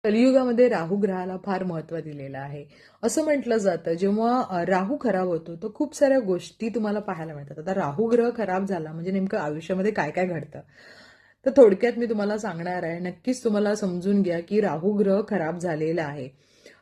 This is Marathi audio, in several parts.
कलियुगामध्ये राहू ग्रहाला फार महत्त्व दिलेलं आहे. असं म्हटलं जातं जेव्हा राहू खराब होतो तर खूप साऱ्या गोष्टी तुम्हाला पाहायला मिळतात. आता राहू ग्रह खराब झाला म्हणजे नेमकं आयुष्यामध्ये काय काय घडतं. तर थोडक्यात मी तुम्हाला सांगणार आहे. नक्कीच तुम्हाला समजून घ्या की राहू ग्रह खराब झालेला आहे.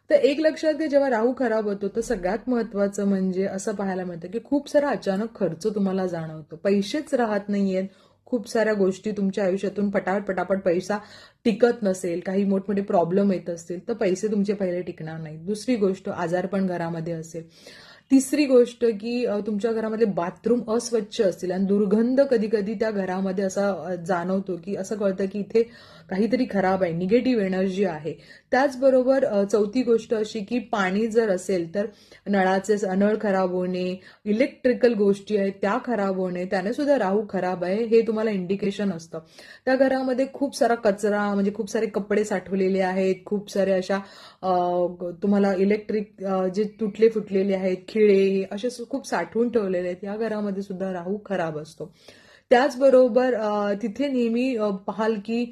तर एक लक्षात घ्या, जेव्हा राहू खराब होतो तर सगळ्यात महत्वाचं म्हणजे असं पाहायला मिळतं की खूप सारा अचानक खर्च तुम्हाला जाणवतो. पैसेच राहत नाहीयेत. खूप साऱ्या गोष्टी तुमच्या आयुष्यातून पटापट पैसा टिकत नसेल, काही मोठमोठे प्रॉब्लेम येत असतील तर पैसे तुमचे पहिले टिकणार नाहीत. दुसरी गोष्ट, आजारपण घरामध्ये असेल. तिसरी गोष्ट की तुमच्या घरामधले बाथरूम अस्वच्छ असतील आणि दुर्गंध कधी कधी त्या घरामध्ये असा जाणवतो की असं कळतं की इथे काहीतरी खराब आहे, निगेटिव्ह एनर्जी आहे. त्याचबरोबर चौथी गोष्ट अशी की पाणी जर असेल तर नळ खराब होणे, इलेक्ट्रिकल गोष्टी आहेत त्या खराब होणे, त्याने सुद्धा राहू खराब आहे हे तुम्हाला इंडिकेशन असतं. त्या घरामध्ये खूप सारा कचरा म्हणजे खूप सारे कपडे साठवलेले आहेत, खूप सारे अशा तुम्हाला इलेक्ट्रिक जे तुटले फुटलेले आहेत, खिळे असे खूप साठवून ठेवलेले आहेत. या घरामध्ये सुद्धा राहू खराब असतो. त्याचबरोबर तिथे नेहमी पाहाल की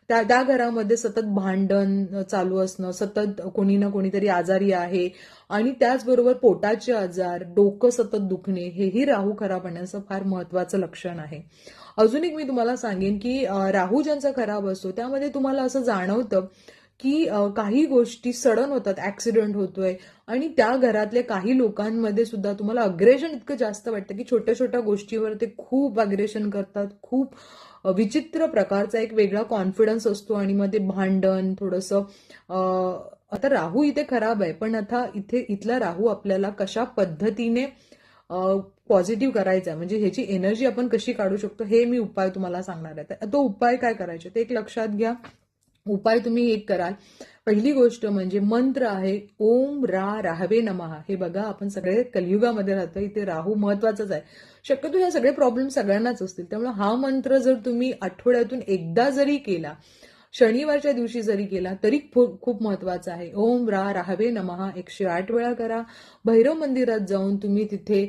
त्या त्या घरामध्ये सतत भांडण चालू असणं, सतत कोणी ना कोणीतरी आजारी आहे आणि त्याचबरोबर पोटाचे आजार, डोकं सतत दुखणे हेही राहू खराब होण्याचं फार महत्वाचं लक्षण आहे. अजून एक मी तुम्हाला सांगेन की राहू ज्यांचा खराब असतो त्यामध्ये तुम्हाला असं जाणवतं की काही गोष्टी सडन होतात, ऍक्सिडेंट होतोय आणि त्या घरातल्या काही लोकांमध्ये सुद्धा तुम्हाला अग्रेशन इतकं जास्त वाटतं की छोट्या छोट्या गोष्टीवर ते खूप अग्रेशन करतात. खूप विचित्र प्रकारचा एक वेगळा कॉन्फिडन्स असतो आणि मग ते भांडण थोडंसं आता राहू इथे खराब आहे, पण आता इथला राहू आपल्याला कशा पद्धतीने पॉझिटिव्ह करायचा म्हणजे ह्याची एनर्जी आपण कशी काढू शकतो हे मी उपाय तुम्हाला सांगणार आहे. तो उपाय काय करायचे ते एक लक्षात घ्या. उपाय तुम्ही एक कराल. पहिली गोष्ट म्हणजे मंत्र आहे ओम राहवे नमः. हे बघा, आपण सगळे कलियुगामध्ये राहतो, इथे राहू महत्वाचाच आहे. शक्यतो हे सगळे प्रॉब्लेम सगळ्यांनाच असतील, त्यामुळे हा मंत्र जर तुम्ही आठवड्यातून एकदा जरी केला, शनिवारच्या दिवशी जरी केला तरी खूप महत्वाचा आहे. ओम राहवे नमः 108 वेळा करा. भैरव मंदिरात जाऊन तुम्ही तिथे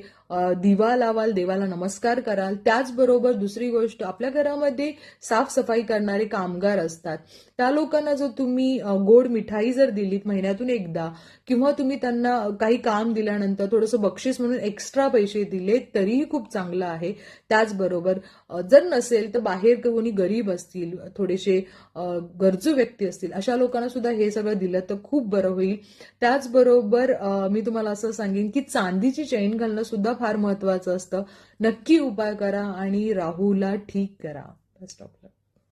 दिवा लावाल, देवाला नमस्कार कराल. त्याचबरोबर दुसरी गोष्ट, आपल्या घरामध्ये साफसफाई करणारे कामगार असतात, त्या लोकांना जर तुम्ही गोड मिठाई जर दिलीत महिन्यातून एकदा, किंवा तुम्ही त्यांना काही काम दिल्यानंतर थोडंसं बक्षीस म्हणून एक्स्ट्रा पैसे दिले तरीही खूप चांगलं आहे. त्याचबरोबर जर नसेल तर बाहेर कोणी गरीब असतील, थोडेसे गरजू व्यक्ती असतील, अशा लोकांना सुद्धा हे सगळं दिलं तर खूप बरं होईल. त्याचबरोबर मी तुम्हाला असं सांगेन की चांदीची चैन घालणं सुद्धा फार महत्वाचं असतं. नक्की उपाय करा आणि राहूला ठीक करा. Best of luck.